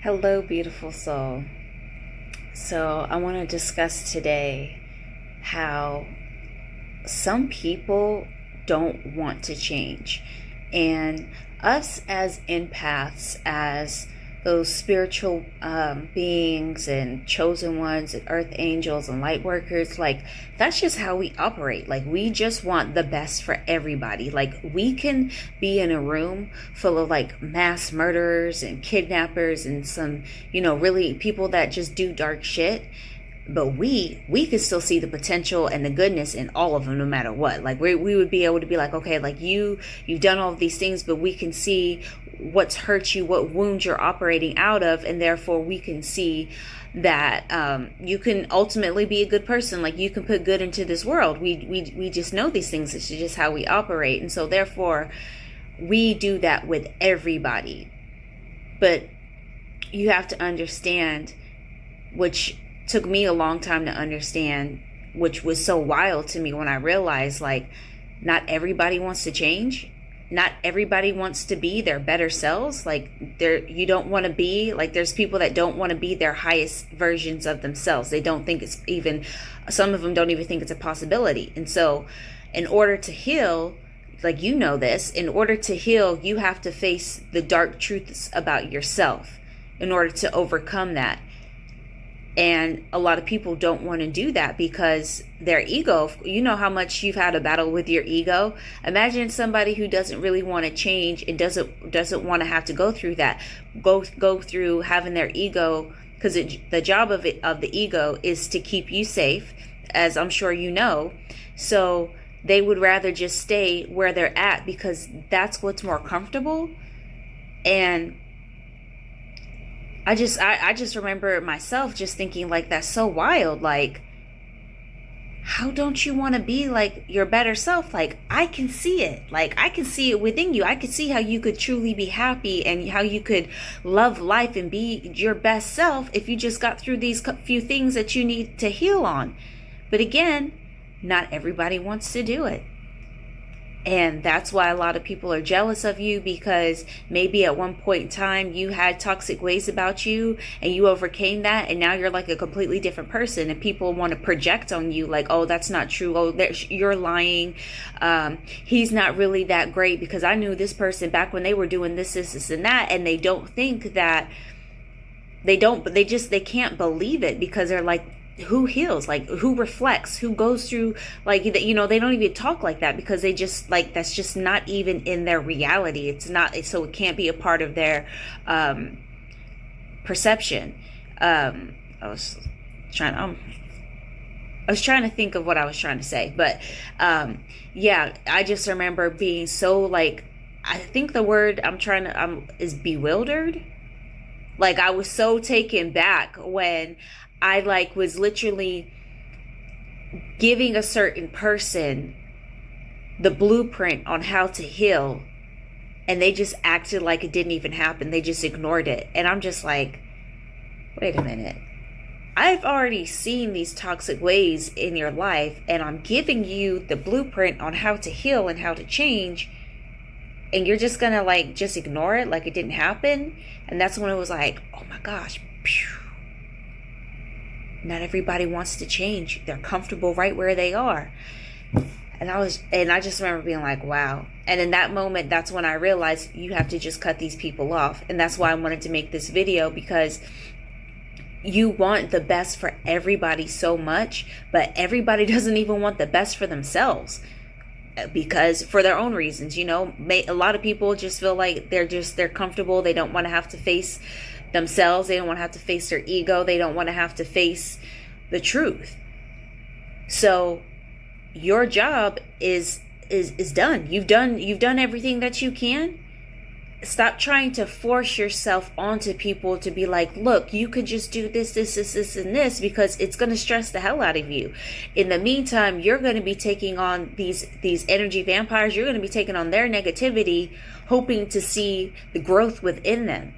Hello, beautiful soul. So, I want to discuss today how some people don't want to change. And us as empaths, as those spiritual beings and chosen ones and earth angels and light workers, like that's just how we operate. Like we just want the best for everybody. Like we can be in a room full of like mass murderers and kidnappers and some, really people that just do dark shit, but we could still see the potential and the goodness in all of them no matter what. Like we would be able to be like, okay, like you've done all of these things, but we can see what's hurt you, what wounds you're operating out of, and therefore we can see that you can ultimately be a good person. Like you can put good into this world. We just know these things. It's just how we operate, and so therefore we do that with everybody. But you have to understand, which took me a long time to understand, which was so wild to me when I realized like not everybody wants to change. Not everybody wants to be their better selves. Like you don't want to be like, there's people that don't want to be their highest versions of themselves. They don't think it's even, some of them don't even think it's a possibility. And so in order to heal, like this, in order to heal, you have to face the dark truths about yourself in order to overcome that. And a lot of people don't want to do that because their ego, you know how much you've had a battle with your ego. Imagine somebody who doesn't really want to change and doesn't want to have to go through that, go through having their ego, because the job of the ego is to keep you safe, as I'm sure you know. So they would rather just stay where they're at because that's what's more comfortable. And I just remember myself just thinking like, that's so wild. Like, how don't you want to be like your better self? Like, I can see it. Like, I can see it within you. I can see how you could truly be happy and how you could love life and be your best self if you just got through these few things that you need to heal on. But again, not everybody wants to do it. And that's why a lot of people are jealous of you, because maybe at one point in time you had toxic ways about you and you overcame that, and now you're like a completely different person, and people want to project on you like, oh, that's not true, oh, you're lying, he's not really that great, because I knew this person back when they were doing this and that. And they don't think that, they can't believe it, because they're like, who heals? Like, who reflects? Who goes through, like, they don't even talk like that, because they just like, that's just not even in their reality. It's not, so it can't be a part of their perception. I was trying to think of what I was trying to say, but yeah, I just remember being so like, I think the word is bewildered. Like, I was so taken back when I like was literally giving a certain person the blueprint on how to heal, and they just acted like it didn't even happen. They just ignored it. And I'm just like, wait a minute. I've already seen these toxic ways in your life, and I'm giving you the blueprint on how to heal and how to change, and you're just gonna like just ignore it like it didn't happen. And that's when it was like, oh my gosh, phew. Not everybody wants to change. They're comfortable right where they are. And I just remember being like, wow. And in that moment, that's when I realized you have to just cut these people off. And that's why I wanted to make this video, because you want the best for everybody so much, but everybody doesn't even want the best for themselves, because for their own reasons, a lot of people just feel like they're comfortable. They don't want to have to face themselves. They don't want to have to face their ego. They don't want to have to face the truth. So your job is done. You've done everything that you can. Stop trying to force yourself onto people to be like, look, you could just do this, and this, because it's going to stress the hell out of you. In the meantime, you're going to be taking on these energy vampires. You're going to be taking on their negativity, hoping to see the growth within them.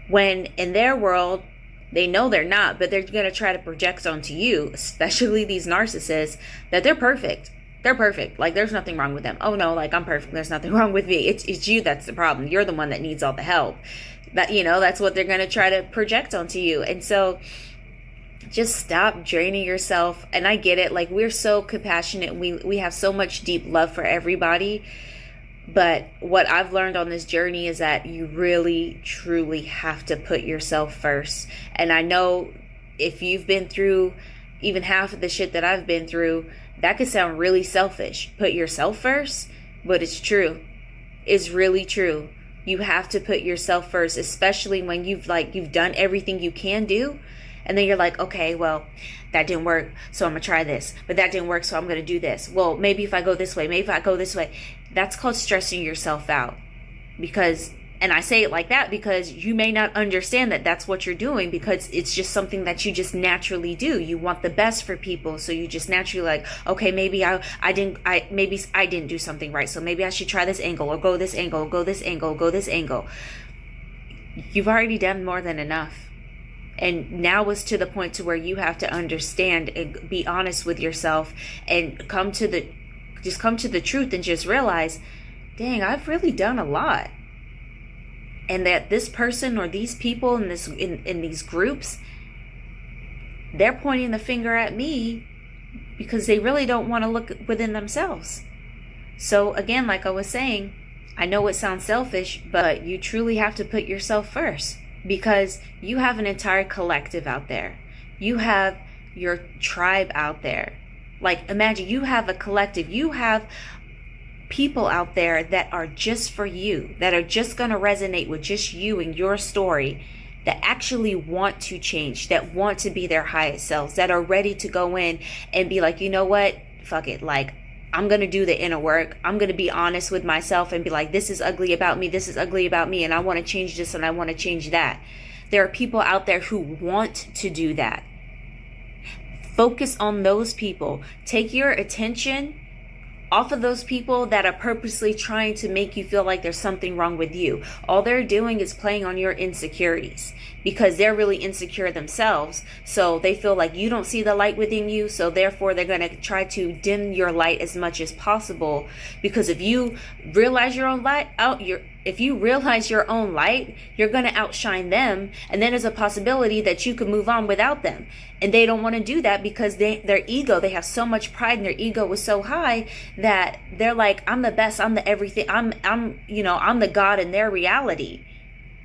When in their world, they know they're not, but they're going to try to project onto you, especially these narcissists, that they're perfect. They're perfect. Like, there's nothing wrong with them. Oh no, like, I'm perfect. There's nothing wrong with me. It's you that's the problem. You're the one that needs all the help. That, you know, that's what they're going to try to project onto you. And so just stop draining yourself. And I get it. Like, we're so compassionate. We have so much deep love for everybody. But what I've learned on this journey is that you really, truly have to put yourself first. And I know if you've been through even half of the shit that I've been through, that could sound really selfish. Put yourself first, but it's true. It's really true. You have to put yourself first, especially when you've done everything you can do. And then you're like, okay, well, that didn't work, so I'm going to try this. But that didn't work, so I'm going to do this. Well, maybe if I go this way, maybe if I go this way. That's called stressing yourself out. Because, and I say it like that because you may not understand that that's what you're doing, because it's just something that you just naturally do. You want the best for people, so you just naturally like, okay, maybe I didn't do something right, so maybe I should try this angle, or go this angle, go this angle, go this angle. You've already done more than enough. And now it's to the point to where you have to understand and be honest with yourself and come to the truth and just realize, dang, I've really done a lot. And that this person or these people in these groups, they're pointing the finger at me because they really don't want to look within themselves. So again, like I was saying, I know it sounds selfish, but you truly have to put yourself first. Because you have an entire collective out there. You have your tribe out there. Like, imagine you have a collective. You have people out there that are just for you, that are just going to resonate with just you and your story, that actually want to change, that want to be their highest selves, that are ready to go in and be like, you know what? Fuck it. Like, I'm going to do the inner work. I'm going to be honest with myself and be like, this is ugly about me. This is ugly about me. And I want to change this and I want to change that. There are people out there who want to do that. Focus on those people. Take your attention off of those people that are purposely trying to make you feel like there's something wrong with you. All they're doing is playing on your insecurities because they're really insecure themselves. So they feel like you don't see the light within you. So therefore they're going to try to dim your light as much as possible. Because if you realize your own light if you realize your own light, you're going to outshine them. And then there's a possibility that you could move on without them. And they don't want to do that because their ego, they have so much pride and their ego is so high that they're like, I'm the best, I'm the everything, I'm the God in their reality.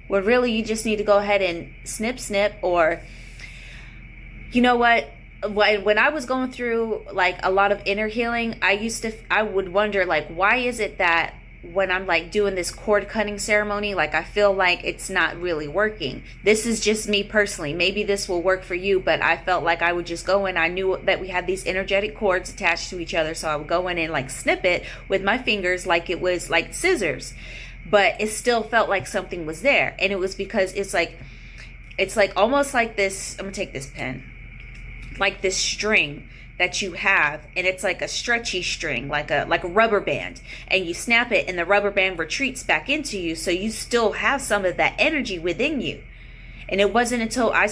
Where really you just need to go ahead and snip, or, you know what? When I was going through like a lot of inner healing, I would wonder, like, why is it that when I'm like doing this cord cutting ceremony, like I feel like it's not really working. This is just me personally. Maybe this will work for you, but I felt like I would just go in. I knew that we had these energetic cords attached to each other. So I would go in and like snip it with my fingers like it was like scissors, but it still felt like something was there. And it was because it's like almost like this. I'm gonna take this pen, like this string that you have, and it's like a stretchy string, like a rubber band, and you snap it and the rubber band retreats back into you, so you still have some of that energy within you. And it wasn't until I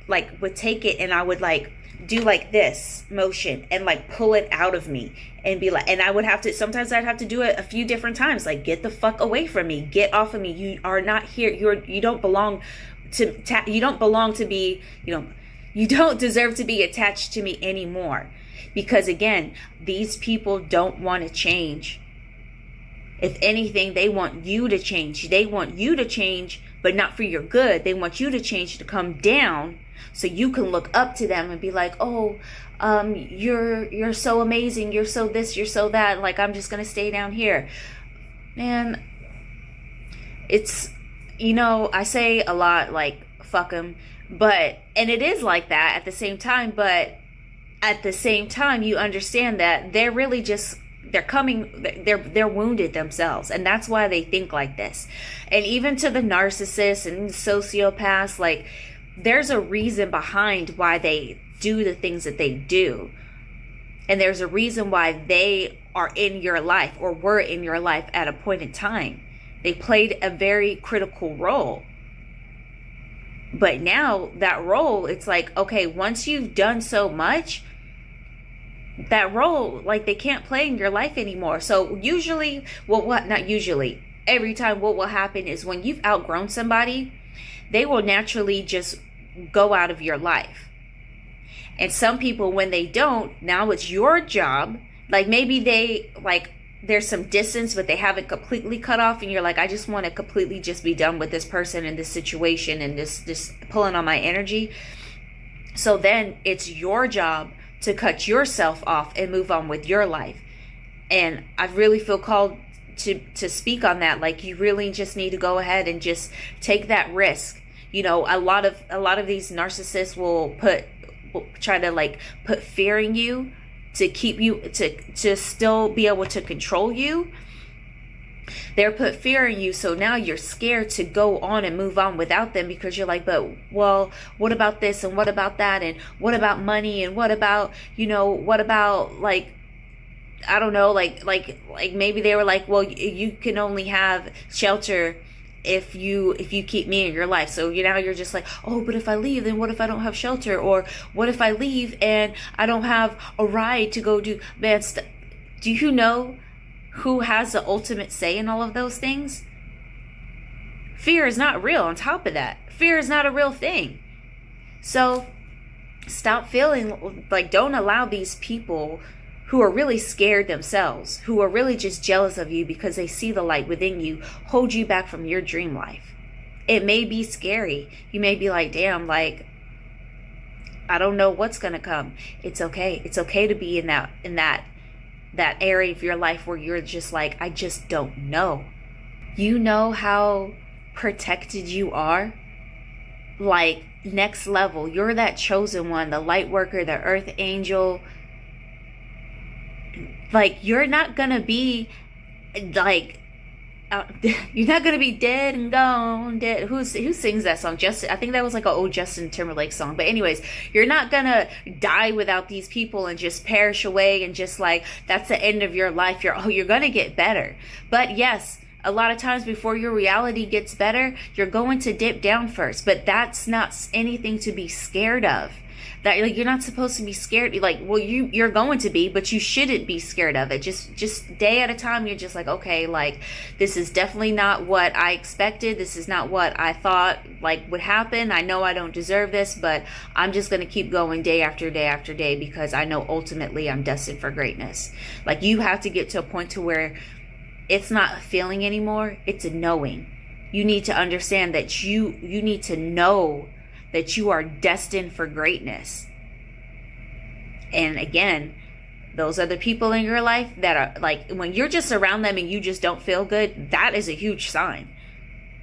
like would take it and I would like do like this motion and like pull it out of me and be like, and sometimes I'd have to do it a few different times, like, get the fuck away from me, get off of me, you are not here, you don't belong to be, you don't deserve to be attached to me anymore. Because again, these people don't want to change. If anything, they want you to change. They want you to change, but not for your good. They want you to change, to come down so you can look up to them and be like, oh, you're so amazing. You're so this, you're so that. Like, I'm just going to stay down here. Man, it's, I say a lot like, fuck them. And it is like that at the same time, but at the same time, you understand that they're really just, they're wounded themselves. And that's why they think like this. And even to the narcissists and sociopaths, like, there's a reason behind why they do the things that they do. And there's a reason why they are in your life or were in your life at a point in time. They played a very critical role. But now that role, it's like, okay, once you've done so much, that role, like, they can't play in your life anymore. So usually, not usually, every time what will happen is when you've outgrown somebody, they will naturally just go out of your life. And some people, when they don't, now it's your job. Like maybe they, like, there's some distance, but they haven't completely cut off, and you're like, I just want to completely just be done with this person and this situation and this pulling on my energy. So then it's your job to cut yourself off and move on with your life. And I really feel called to speak on that. Like, you really just need to go ahead and just take that risk. You know, a lot of these narcissists will try to like put fear in you to keep you to still be able to control you. They're put fear in you, so now you're scared to go on and move on without them, because you're like, but well, what about this and what about that and what about money and what about, you know, what about, like, I don't know, like maybe they were like, well, you can only have shelter if you keep me in your life. So you're just like, oh, but if I leave, then what if I don't have shelter? Or what if I leave and I don't have a ride to go do bad stuff? Do you know who has the ultimate say in all of those things? Fear is not real. On top of that, fear is not a real thing. So stop feeling like, don't allow these people who are really scared themselves, who are really just jealous of you because they see the light within you, hold you back from your dream life. It may be scary. You may be like, damn, like, I don't know what's going to come. It's okay. It's okay to be in that area of your life where you're just like, I just don't know. You know how protected you are? Like, next level. You're that chosen one, the light worker, the earth angel. Like, you're not gonna be like, you're not gonna be dead and gone. Dead. Who sings that song? I think that was like an old Justin Timberlake song. But anyways, you're not gonna die without these people and just perish away and just like that's the end of your life. You're gonna get better. But yes, a lot of times before your reality gets better, you're going to dip down first. But that's not anything to be scared of. That, like, you're not supposed to be scared. Like, well, you're going to be, but you shouldn't be scared of it. Just day at a time, you're just like, okay, like, this is definitely not what I expected. This is not what I thought, like, would happen. I know I don't deserve this, but I'm just going to keep going day after day after day because I know ultimately I'm destined for greatness. Like, you have to get to a point to where it's not a feeling anymore. It's a knowing. You need to understand that you need to know that you are destined for greatness. And again, those other people in your life that are like, when you're just around them and you just don't feel good, that is a huge sign.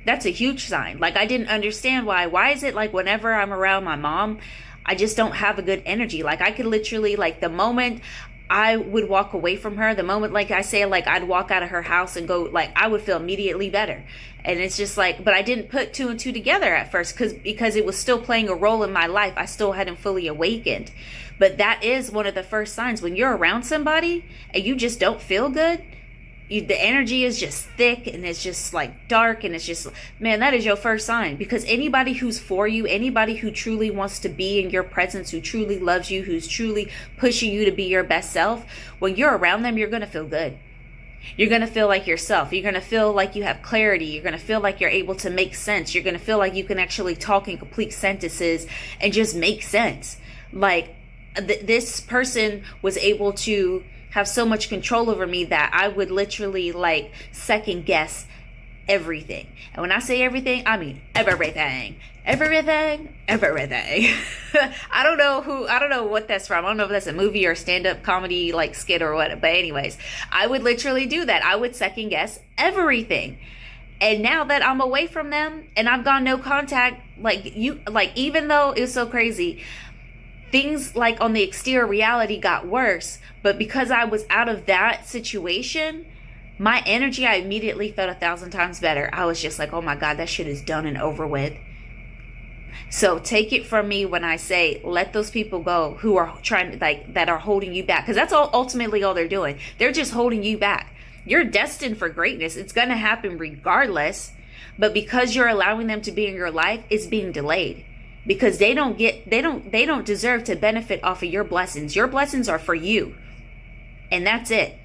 That's a huge sign. Like, I didn't understand why is it like whenever I'm around my mom, I just don't have a good energy. Like, I could literally, like, the moment I would walk away from her, the moment, like I say, like, I'd walk out of her house and go, like, I would feel immediately better. And it's just like, but I didn't put two and two together at first because it was still playing a role in my life. I still hadn't fully awakened. But that is one of the first signs. When you're around somebody and you just don't feel good, the energy is just thick and it's just like dark, and it's just, man, that is your first sign. Because anybody who's for you, anybody who truly wants to be in your presence, who truly loves you, who's truly pushing you to be your best self, when you're around them, you're going to feel good. You're going to feel like yourself. You're going to feel like you have clarity. You're going to feel like you're able to make sense. You're going to feel like you can actually talk in complete sentences and just make sense. Like, this person was able to have so much control over me that I would literally, like, second guess everything. And when I say everything, I mean everything. Everything. I don't know what that's from. I don't know if that's a movie or stand-up comedy, like, skit or what. But anyways, I would literally do that. I would second guess everything. And now that I'm away from them and I've gone no contact, even though it was so crazy, things like on the exterior reality got worse. But because I was out of that situation, my energy, I immediately felt 1,000 times better. I was just like, oh my God, that shit is done and over with. So take it from me when I say, let those people go who are trying to, like, that are holding you back. Because that's ultimately all they're doing. They're just holding you back. You're destined for greatness. It's going to happen regardless. But because you're allowing them to be in your life, it's being delayed. Because they don't deserve to benefit off of your blessings. Your blessings are for you. And that's it.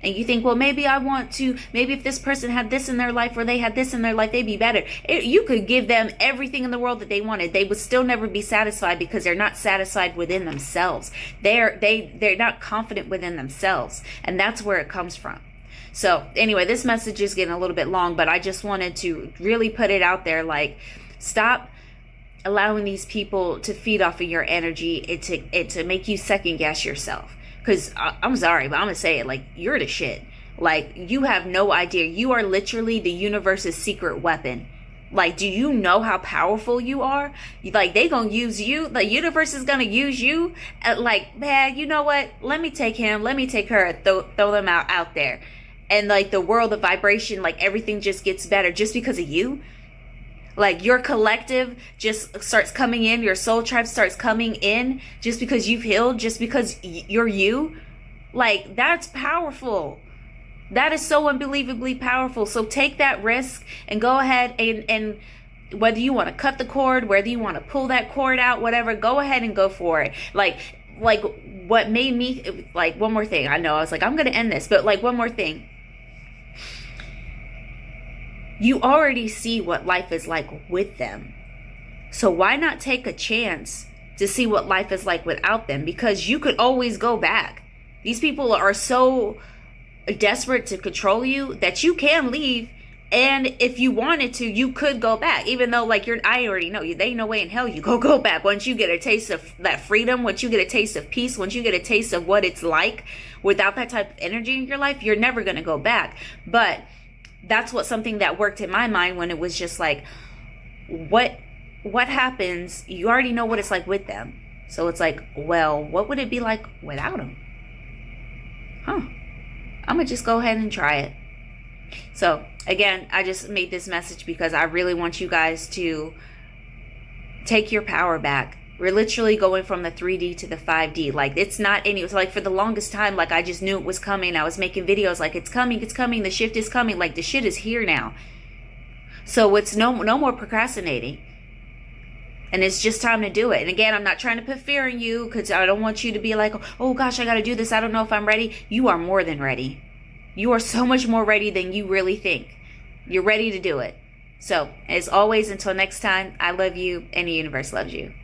And you think, well, maybe I want to, maybe if this person had this in their life or they had this in their life, they'd be better. You could give them everything in the world that they wanted. They would still never be satisfied because they're not satisfied within themselves. They're not confident within themselves. And that's where it comes from. So anyway, this message is getting a little bit long, but I just wanted to really put it out there. Like, stop allowing these people to feed off of your energy and to make you second guess yourself. Because I'm sorry, but I'm going to say it, like, you're the shit. Like, you have no idea. You are literally the universe's secret weapon. Like, do you know how powerful you are? Like, they going to use you. The universe is going to use you. Like, man, you know what? Let me take him. Let me take her. Throw them out there. And, like, the world of vibration, like, everything just gets better just because of you. Like, your collective just starts coming in. Your soul tribe starts coming in just because you've healed, just because you're you. Like, that's powerful. That is so unbelievably powerful. So take that risk and go ahead and whether you want to cut the cord, whether you want to pull that cord out, whatever, go ahead and go for it. Like what made me, like, one more thing. I know I was like, I'm going to end this, but like, one more thing. You already see what life is like with them. So why not take a chance to see what life is like without them? Because you could always go back. These people are so desperate to control you that you can leave. And if you wanted to, you could go back. Even though, like, I already know you. There ain't no way in hell you go back. Once you get a taste of that freedom, once you get a taste of peace, once you get a taste of what it's like without that type of energy in your life, you're never going to go back. But that's something that worked in my mind when it was just like, what happens? You already know what it's like with them. So it's like, well, what would it be like without them? I'm going to just go ahead and try it. So again, I just made this message because I really want you guys to take your power back. We're literally going from the 3D to the 5D. Like, it's like, for the longest time, like, I just knew it was coming. I was making videos like, it's coming, the shift is coming. Like, the shit is here now. So it's no more procrastinating. And it's just time to do it. And again, I'm not trying to put fear in you because I don't want you to be like, oh gosh, I got to do this. I don't know if I'm ready. You are more than ready. You are so much more ready than you really think. You're ready to do it. So, as always, until next time, I love you and the universe loves you.